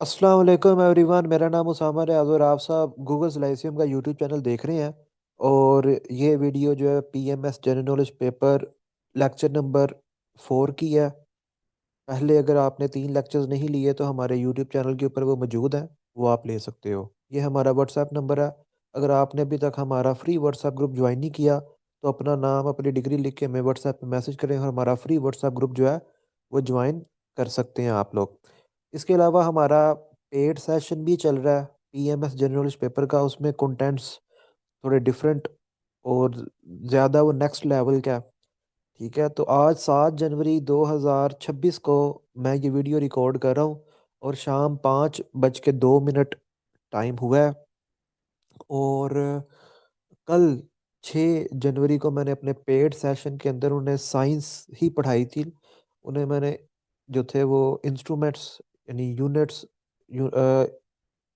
अस्सलाम वालेकुम एवरीवन। मेरा नाम उसामा रियाज और आप सब गूगल सिलाइसियम का यूट्यूब चैनल देख रहे हैं। और ये वीडियो जो है PMS general knowledge paper lecture number 4 की है। पहले अगर आपने 3 लेक्चर्स नहीं लिए तो हमारे यूट्यूब चैनल के ऊपर वो मौजूद है, वो आप ले सकते हो। ये हमारा व्हाट्सएप नंबर है। अगर आपने अभी तक हमारा फ्री व्हाट्सएप ग्रुप ज्वाइन नहीं किया तो अपना नाम अपनी डिग्री लिख के हमें व्हाट्सएप पे मैसेज करें और हमारा फ्री व्हाट्सएप ग्रुप जो है वो ज्वाइन कर सकते हैं आप लोग। इसके अलावा हमारा पेड सेशन भी चल रहा है पीएमएस जनरल नॉलेज पेपर का। उसमें कंटेंट्स थोड़े डिफरेंट और ज़्यादा वो नेक्स्ट लेवल का है। ठीक है, तो आज 7 जनवरी 2026 को मैं ये वीडियो रिकॉर्ड कर रहा हूँ और शाम 5:02 टाइम हुआ है। और कल 6 जनवरी को मैंने अपने पेड सेशन के अंदर उन्हें साइंस ही पढ़ाई थी। उन्हें मैंने जो थे वो इंस्ट्रूमेंट्स यानी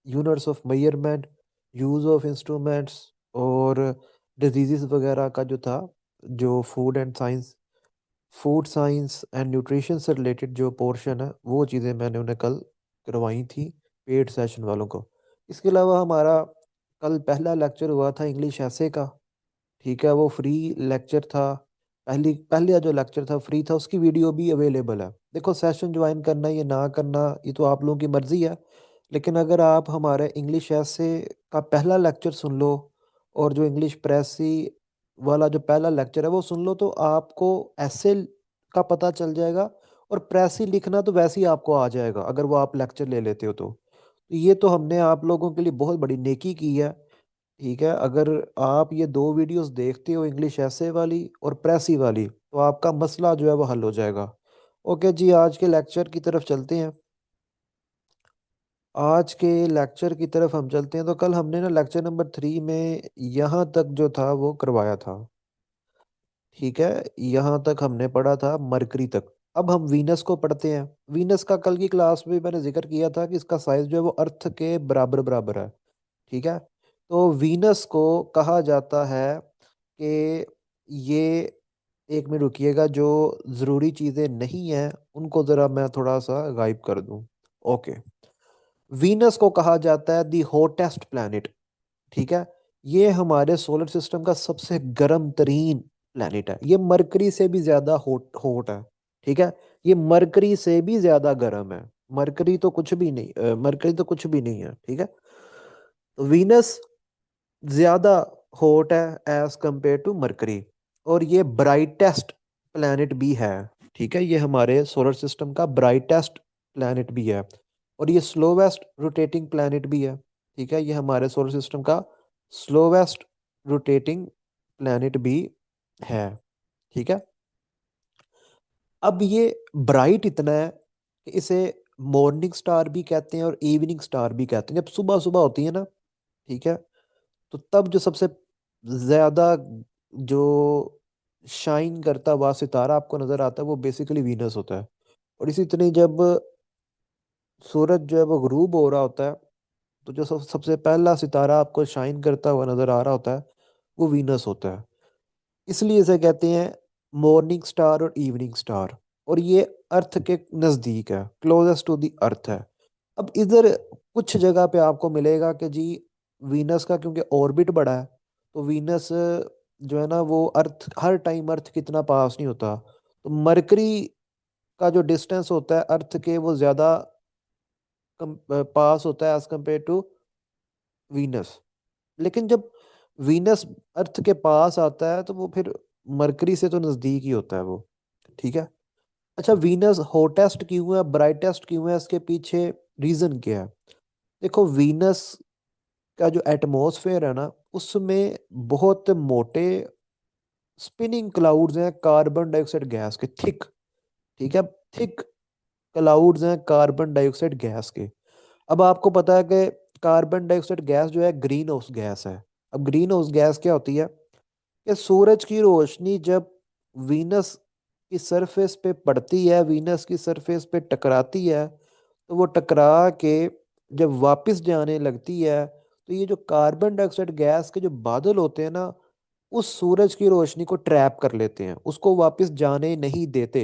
units of measurement, use of instruments और डिजीजेस वगैरह का जो था, जो फूड साइंस एंड न्यूट्रिशन से रिलेटेड जो पोर्शन है वो चीज़ें मैंने उन्हें कल करवाई थी पेड सेशन वालों को। इसके अलावा हमारा कल पहला लेक्चर हुआ था इंग्लिश ऐसे का। ठीक है, वो फ्री लेक्चर था। पहले जो लेक्चर था फ्री था, उसकी वीडियो भी अवेलेबल है। देखो, सेशन ज्वाइन करना या ना करना ये तो आप लोगों की मर्जी है। लेकिन अगर आप हमारे इंग्लिश ऐसे का पहला लेक्चर सुन लो और जो इंग्लिश प्रेसी वाला जो पहला लेक्चर है वो सुन लो तो आपको ऐसे का पता चल जाएगा। और प्रेसी लिखना तो वैसे ही आपको आ जाएगा अगर वो आप लेक्चर ले लेते हो तो ये तो हमने आप लोगों के लिए बहुत बड़ी नेकी की है। ठीक है, अगर आप ये दो वीडियोस देखते हो इंग्लिश ऐसे वाली और प्रेसी वाली तो आपका मसला जो है वो हल हो जाएगा। ओके जी, आज के लेक्चर की तरफ चलते हैं। आज के लेक्चर की तरफ हम चलते हैं। तो कल हमने ना लेक्चर नंबर 3 में यहाँ तक जो था वो करवाया था। ठीक है, यहाँ तक हमने पढ़ा था मरकरी तक। अब हम वीनस को पढ़ते हैं। वीनस का कल की क्लास में मैंने जिक्र किया था कि इसका साइज जो है वो अर्थ के बराबर बराबर है। ठीक है, तो वीनस को कहा जाता है कि ये, एक मिनट रुकिएगा, जो ज़रूरी चीज़ें नहीं हैं उनको ज़रा मैं थोड़ा सा गायब कर दूं। ओके, वीनस को कहा जाता है दी हॉटेस्ट प्लैनेट। ठीक है, ये हमारे सोलर सिस्टम का सबसे गर्म तरीन प्लैनेट है। ये मरकरी से भी ज्यादा हॉट हॉट है। ठीक है, ये मरकरी से भी ज्यादा गर्म है। मरकरी तो कुछ भी नहीं है। ठीक है, तो वीनस ज्यादा हॉट है एज कंपेयर टू मरकरी। और ये ब्राइटेस्ट प्लैनेट भी है। ठीक है, ये हमारे सोलर सिस्टम का ब्राइटेस्ट प्लैनेट भी है और ये स्लोवेस्ट रोटेटिंग प्लैनेट भी है। ठीक है, ये हमारे सोलर सिस्टम का स्लोवेस्ट रोटेटिंग प्लैनेट भी है। ठीक है, अब ये ब्राइट इतना है कि इसे मॉर्निंग स्टार भी कहते हैं और इवनिंग स्टार भी कहते हैं। जब सुबह सुबह होती है ना, ठीक है, तो तब जो सबसे ज्यादा जो शाइन करता हुआ सितारा आपको नजर आता है वो बेसिकली वीनस होता है। और इसी तरह जब सूरज जो है वो गुरूब हो रहा होता है तो जो सबसे पहला सितारा आपको शाइन करता हुआ नजर आ रहा होता है वो वीनस होता है। इसलिए इसे कहते हैं मॉर्निंग स्टार और इवनिंग स्टार। और ये अर्थ के नजदीक है, क्लोजेस्ट टू द अर्थ है। अब इधर कुछ जगह पे आपको मिलेगा कि जी वीनस का क्योंकि ऑर्बिट बड़ा है तो वीनस जो है ना वो अर्थ हर टाइम अर्थ कितना पास नहीं होता। तो मरकरी का जो डिस्टेंस होता है अर्थ के वो ज्यादा पास होता है एज कम्पेयर टू वीनस। लेकिन जब वीनस अर्थ के पास आता है तो वो फिर मरकरी से तो नजदीक ही होता है वो। ठीक है, अच्छा, वीनस हॉटेस्ट क्यों है, ब्राइटेस्ट क्यों है, इसके पीछे रीजन क्या है? देखो, वीनस का जो एटमॉस्फेयर है ना उसमें बहुत मोटे स्पिनिंग क्लाउड्स हैं कार्बन डाइऑक्साइड गैस के, थिक। ठीक है, थिक क्लाउड्स हैं कार्बन डाइऑक्साइड गैस के। अब आपको पता है कि कार्बन डाइऑक्साइड गैस जो है ग्रीन हाउस गैस है। अब ग्रीन हाउस गैस क्या होती है कि सूरज की रोशनी जब वीनस की सरफेस पे पड़ती है, वीनस की सरफेस पे टकराती है, तो वो टकरा के जब वापस जाने लगती है तो ये जो कार्बन डाइऑक्साइड गैस के जो बादल होते हैं ना उस सूरज की रोशनी को ट्रैप कर लेते हैं, उसको वापस जाने नहीं देते।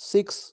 6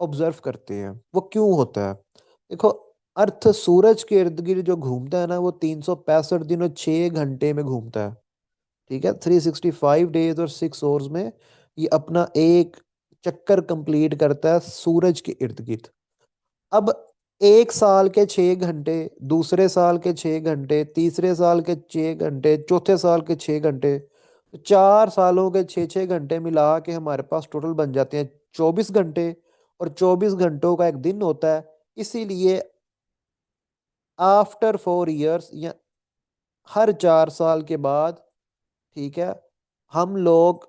ऑब्जर्व करते हैं। वो क्यों होता है? देखो, अर्थ सूरज के इर्द गिर्द जो घूमता है ना, वो 365 दिन और 6 घंटे में घूमता है। ठीक है, 365 डेज और 6 आवर्स में ये अपना एक चक्कर कंप्लीट करता है सूरज के इर्द गिर्द। अब एक साल के 6 घंटे, दूसरे साल के 6 घंटे, तीसरे साल के 6 घंटे, चौथे साल के 6 घंटे, तो 4 सालों के 6 6 घंटे मिला के हमारे पास टोटल बन जाते हैं 24 घंटे। और 24 घंटों का एक दिन होता है। इसीलिए आफ्टर 4 इयर्स, या हर 4 साल के बाद, ठीक है, हम लोग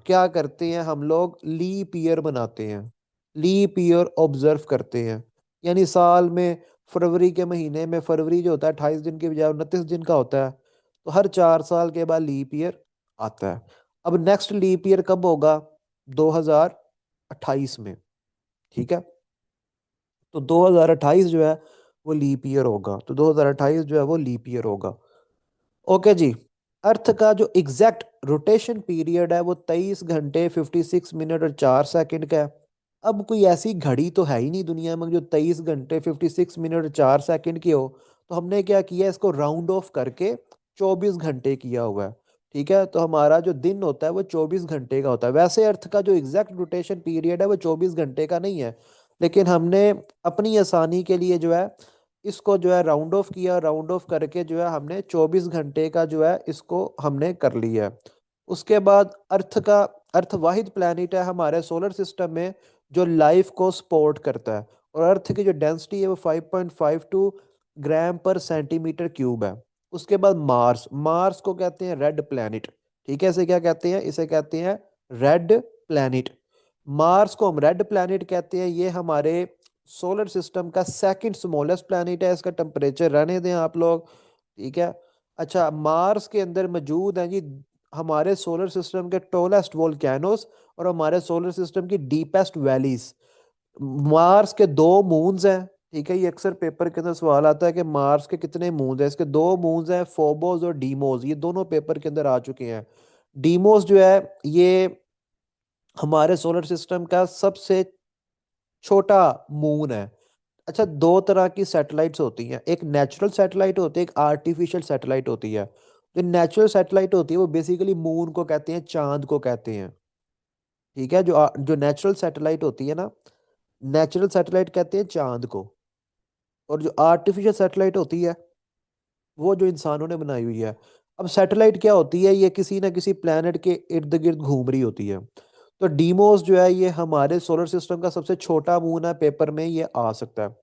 क्या करते हैं, हम लोग लीप ईयर बनाते हैं, लीप ईयर ऑब्जर्व करते हैं। यानी साल में फरवरी के महीने में, फरवरी जो होता है 28 दिन के बजाय 29 दिन का होता है, तो हर 4 साल के बाद लीप ईयर आता है। अब नेक्स्ट लीप ईयर कब होगा? 2028 में। ठीक है, तो 2028 जो है वो लीप ईयर होगा, तो 2028 जो है वो लीप ईयर होगा। ओके जी। अर्थ का जो एग्जैक्ट रोटेशन पीरियड है वो 23 घंटे 56 मिनट और 4 सेकंड का है। अब कोई ऐसी घड़ी तो है ही नहीं दुनिया में जो 23 घंटे 56 मिनट और 4 सेकंड की हो। तो हमने क्या किया, इसको राउंड ऑफ करके 24 घंटे किया हुआ है। ठीक है, तो हमारा जो दिन होता है वो 24 घंटे का होता है। वैसे अर्थ का जो एग्जैक्ट रोटेशन पीरियड है वो 24 घंटे का नहीं है, लेकिन हमने अपनी आसानी के लिए जो है इसको जो है राउंड ऑफ किया, राउंड ऑफ करके जो है हमने 24 घंटे का जो है इसको हमने कर लिया है। उसके बाद अर्थ वाहिद प्लैनेट है हमारे सोलर सिस्टम में जो लाइफ को सपोर्ट करता है। और अर्थ की जो डेंसिटी है वो 5.52 ग्राम पर सेंटीमीटर क्यूब है। उसके बाद मार्स, मार्स को कहते हैं रेड प्लैनेट। ठीक है, इसे क्या कहते हैं? इसे कहते हैं रेड प्लैनेट। मार्स को हम रेड प्लैनेट कहते हैं। ये हमारे सोलर सिस्टम का सेकंड स्मॉलेस्ट प्लैनेट है। इसका टेम्परेचर रहने दें आप लोग। ठीक है। अच्छा, मार्स के अंदर मौजूद हैं जी हमारे सोलर सिस्टम के टॉलेस्ट वोल्केनोस और हमारे सोलर सिस्टम की डीपेस्ट वैलीज। मार्स के 2 मून्स हैं। ठीक है, ये अक्सर पेपर के अंदर सवाल आता है कि मार्स के कितने मून्स हैं। इसके 2 मून्स हैं, फोबोस और डीमोस। ये दोनों पेपर के अंदर आ चुके हैं। डीमोस जो है ये हमारे सोलर सिस्टम का सबसे छोटा मून है। अच्छा, दो तरह की सैटेलाइट्स होती हैं, एक नेचुरल सैटेलाइट होती है, एक आर्टिफिशियल सैटेलाइट होती है। जो नेचुरल सैटेलाइट होती है वो बेसिकली मून को कहते हैं, चांद को कहते हैं। ठीक है, जो नेचुरल सैटेलाइट होती है ना, नेचुरल सैटेलाइट कहते हैं चांद को। और जो आर्टिफिशियल सैटेलाइट होती है वो जो इंसानों ने बनाई हुई है। अब सैटेलाइट क्या होती है? ये किसी ना किसी प्लेनेट के इर्द गिर्द घूम रही होती है। तो डीमोस जो है ये हमारे सोलर सिस्टम का सबसे छोटा मून है, पेपर में ये आ सकता है।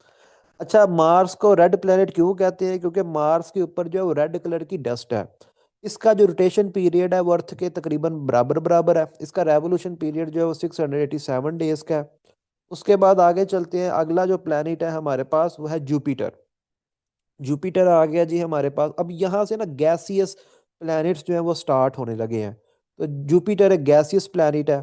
अच्छा, मार्स को रेड प्लेनेट क्यों कहते हैं? क्योंकि मार्स के ऊपर जो है वो रेड कलर की डस्ट है। इसका जो रोटेशन पीरियड है वो अर्थ के तकरीबन बराबर बराबर है। इसका रेवोल्यूशन पीरियड जो है वो 687 डेज का है। उसके बाद आगे चलते हैं, अगला जो प्लेनेट है हमारे पास वो है जुपिटर। जुपिटर आ गया जी हमारे पास। अब यहाँ से ना गैसियस प्लैनेट्स जो है वो स्टार्ट होने लगे हैं। तो जुपिटर एक गैसियस प्लैनेट है।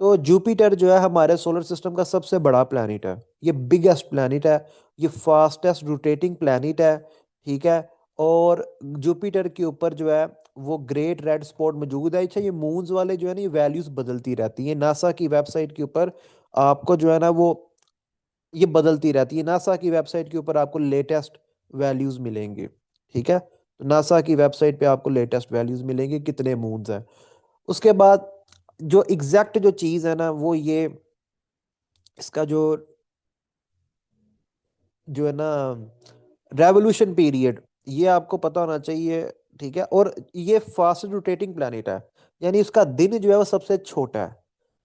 तो जुपिटर जो है हमारे सोलर सिस्टम का सबसे बड़ा प्लैनेट है। ये बिगेस्ट प्लैनेट है। ये फास्टेस्ट रोटेटिंग प्लैनेट है। ठीक है। और जुपिटर के ऊपर जो है वो ग्रेट रेड स्पॉट मौजूद है। अच्छा, ये मून्स वाले जो है ना ये वैल्यूज बदलती रहती हैं नासा की वेबसाइट के ऊपर। आपको जो है ना वो ये बदलती रहती है। नासा की वेबसाइट के ऊपर आपको लेटेस्ट वैल्यूज मिलेंगे। ठीक है, तो नासा की वेबसाइट पे आपको लेटेस्ट वैल्यूज मिलेंगे कितने मून्स हैं। उसके बाद जो एग्जैक्ट जो चीज़ है ना वो ये इसका जो जो है ना रेवोल्यूशन पीरियड, ये आपको पता होना चाहिए। ठीक है, और ये फास्ट रोटेटिंग प्लैनेट है, यानी इसका दिन जो है वो सबसे छोटा है।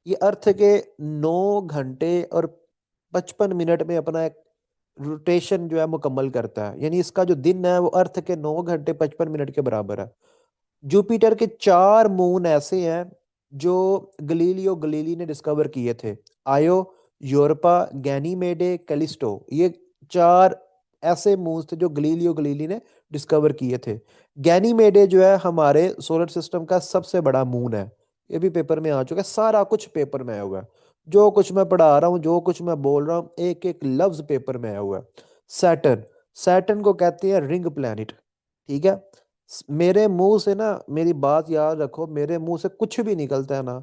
ये अर्थ के 9 घंटे और 55 मिनट में अपना एक रोटेशन जो है मुकम्मल करता है। यानी इसका जो दिन है वो अर्थ के 9 घंटे 55 मिनट के बराबर है। जुपिटर के 4 मून ऐसे हैं जो गलीलियो गलीली ने डिस्कवर किए थे। आयो, यूरोपा, गैनीमेडे, कैलिस्टो। ये 4 ऐसे मून्स थे जो गलीलियो गलीली ने डिस्कवर किए थे। गैनीमेडे जो है हमारे सोलर सिस्टम का सबसे बड़ा मून है। ये भी पेपर में आ चुका है, सारा कुछ पेपर में आया हुआ है। जो कुछ मैं पढ़ा रहा हूँ, जो कुछ मैं बोल रहा हूँ, एक एक लफ्ज पेपर में आया हुआ है। सैटर्न, सैटर्न को कहते हैं रिंग प्लैनेट। ठीक है। मेरे मुंह से ना मेरी बात याद रखो, मेरे मुंह से कुछ भी निकलता है ना,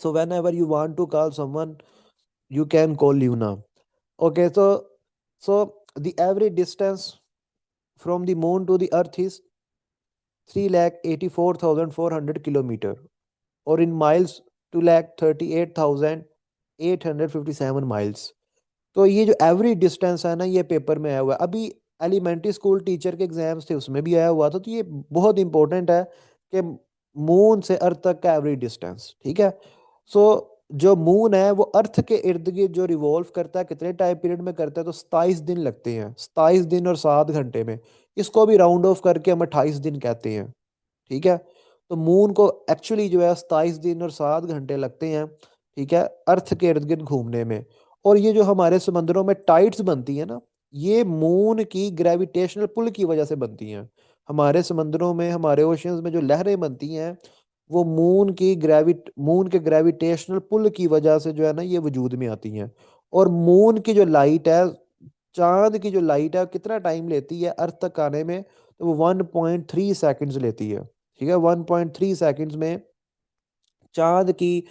So whenever you want to call someone, you can call Luna. Okay, so the average distance from the moon to the earth is 3,84,400 kilometer, or in miles 2,38,857 miles. तो ये जो एवरेज डिस्टेंस है ना, ये पेपर में आया हुआ है अभी। एलिमेंट्री स्कूल टीचर के एग्जाम्स थे, उसमें भी आया हुआ था। तो ये बहुत इंपॉर्टेंट है कि मून से अर्थ तक का एवरेज डिस्टेंस, ठीक है। सो जो मून है वो अर्थ के इर्द गिर्द जो रिवॉल्व करता है, कितने टाइम पीरियड में करता है, तो 27 दिन लगते हैं, 27 दिन और 7 घंटे में। इसको भी राउंड ऑफ करके हम 28 दिन कहते हैं, ठीक है। तो मून को एक्चुअली जो है 27 दिन और 7 घंटे लगते हैं, ठीक है, अर्थ के इर्द गिर्द घूमने में। और ये जो हमारे समंदरों में टाइड्स बनती है ना, ये मून की ग्रेविटेशनल पुल की वजह से बनती हैं। हमारे समंदरों में, हमारे ओशियंस में जो लहरें बनती हैं, वो मून के ग्रेविटेशनल पुल की वजह से जो है ना, ये वजूद में आती हैं। और मून की जो लाइट है, चांद की जो लाइट है, कितना टाइम लेती है अर्थ तक आने में, तो वो 1.3 सेकेंड्स लेती है, ठीक है। 1.3 सेकेंड्स में चांद की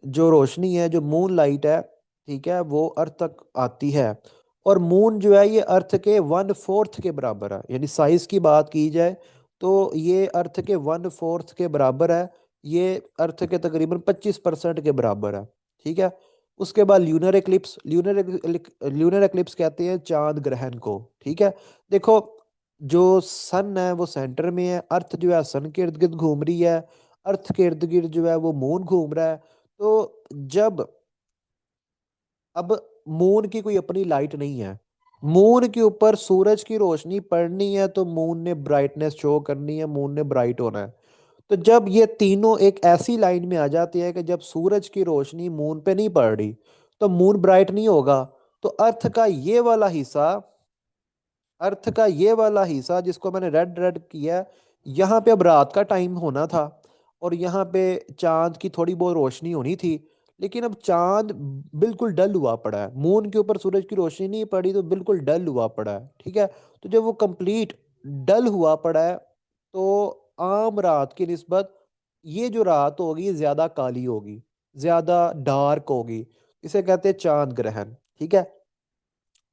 जो रोशनी है, जो मून लाइट है, ठीक है, वो अर्थ तक आती है। और मून जो है ये अर्थ के 1/4 के बराबर है, यानी साइज की बात की जाए तो ये अर्थ के 1/4 के बराबर है। ये अर्थ के तकरीबन 25% के बराबर है, ठीक है। उसके बाद ल्यूनर एक्लिप्स, ल्यूनर एक्लिप्स कहते हैं चांद ग्रहण को, ठीक है। देखो, जो सन है वो सेंटर में है, अर्थ जो है सन के इर्द गिर्द घूम रही है, अर्थ के इर्द गिर्द जो है वो मून घूम रहा है। तो जब अब मून की कोई अपनी लाइट नहीं है, मून के ऊपर सूरज की रोशनी पड़नी है तो मून ने ब्राइटनेस शो करनी है, मून ने ब्राइट होना है। तो जब ये तीनों एक ऐसी लाइन में आ जाते हैं कि जब सूरज की रोशनी मून पे नहीं पड़ रही, तो मून ब्राइट नहीं होगा। तो अर्थ का ये वाला हिस्सा जिसको मैंने रेड रेड किया, यहाँ पे अब रात का टाइम होना था, और यहाँ पे चांद की थोड़ी बहुत रोशनी होनी थी। लेकिन अब चांद बिल्कुल डल हुआ पड़ा है, मून के ऊपर सूरज की रोशनी नहीं पड़ी, तो बिल्कुल डल हुआ पड़ा है, ठीक है। तो जब वो कंप्लीट डल हुआ पड़ा है, तो आम रात की निस्बत ये जो रात होगी ये ज्यादा काली होगी, ज्यादा डार्क होगी। इसे कहते हैं चांद ग्रहण, ठीक है।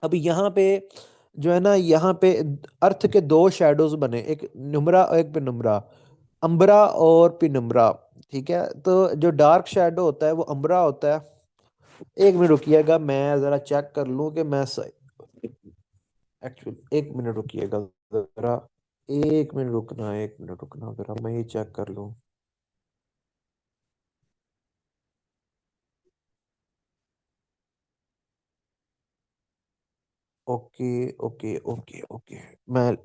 अब यहाँ पे जो है ना, यहाँ पे अर्थ के दो शैडोज बने, एक नुम्रा और एक पेनुम्रा, अम्बरा और पिनुम्रा, ठीक है। तो जो डार्क शैडो होता है वो अम्बरा होता है। एक मिनट रुकिएगा, मैं जरा चेक कर लूँ कि मैं सही, एक्चुअली एक मिनट रुकिएगा जरा, एक मिनट रुकना जरा, मैं ये चेक कर लूँ। Okay okay okay okay. मैं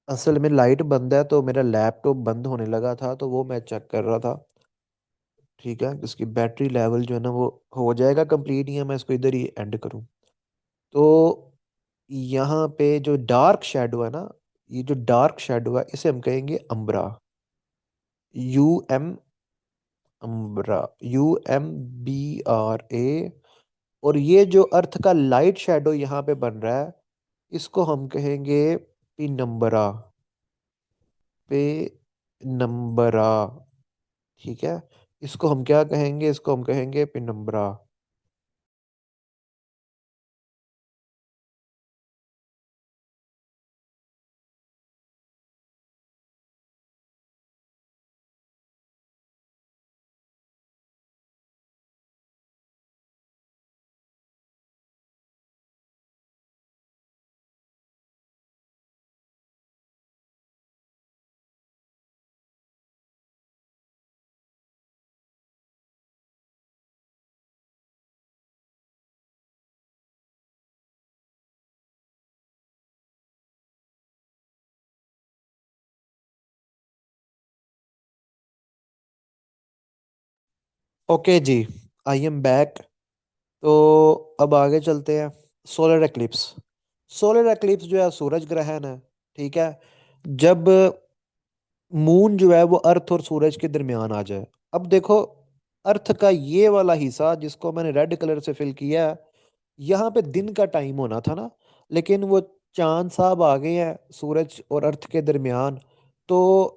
असल में लाइट बंद है तो मेरा लैपटॉप बंद होने लगा था, तो वो मैं चेक कर रहा था, ठीक है। इसकी बैटरी लेवल जो है ना वो हो जाएगा कंप्लीट, या मैं इसको इधर ही एंड करूं। तो यहाँ पे जो डार्क शेडो है ना, ये जो डार्क शेडो है इसे हम कहेंगे umbra, U M, umbra, UMBRA। और ये जो अर्थ का लाइट शेडो यहाँ पे बन रहा है, इसको हम कहेंगे पिनम्बरा, पे नंबरा, ठीक है। इसको हम क्या कहेंगे, इसको हम कहेंगे पिनम्बरा। ओके जी, आई एम बैक। तो अब आगे चलते हैं। सोलर एक्लिप्स, सोलर एक्लिप्स जो है सूरज ग्रहण है, ठीक है। जब मून जो है वो अर्थ और सूरज के दरमियान आ जाए। अब देखो, अर्थ का ये वाला हिस्सा जिसको मैंने रेड कलर से फिल किया है, यहाँ पे दिन का टाइम होना था ना, लेकिन वो चांद साहब आ गए हैं सूरज और अर्थ के दरमियान। तो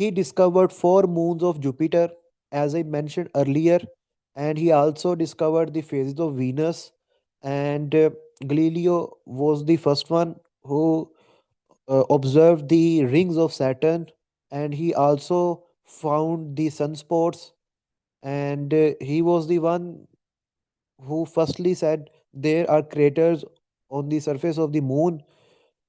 He discovered 4 moons of Jupiter, as I mentioned earlier, and he also discovered the phases of Venus. And Galileo was the first one who observed the rings of Saturn, and he also found the sunspots. And he was the one who firstly said there are craters on the surface of the moon.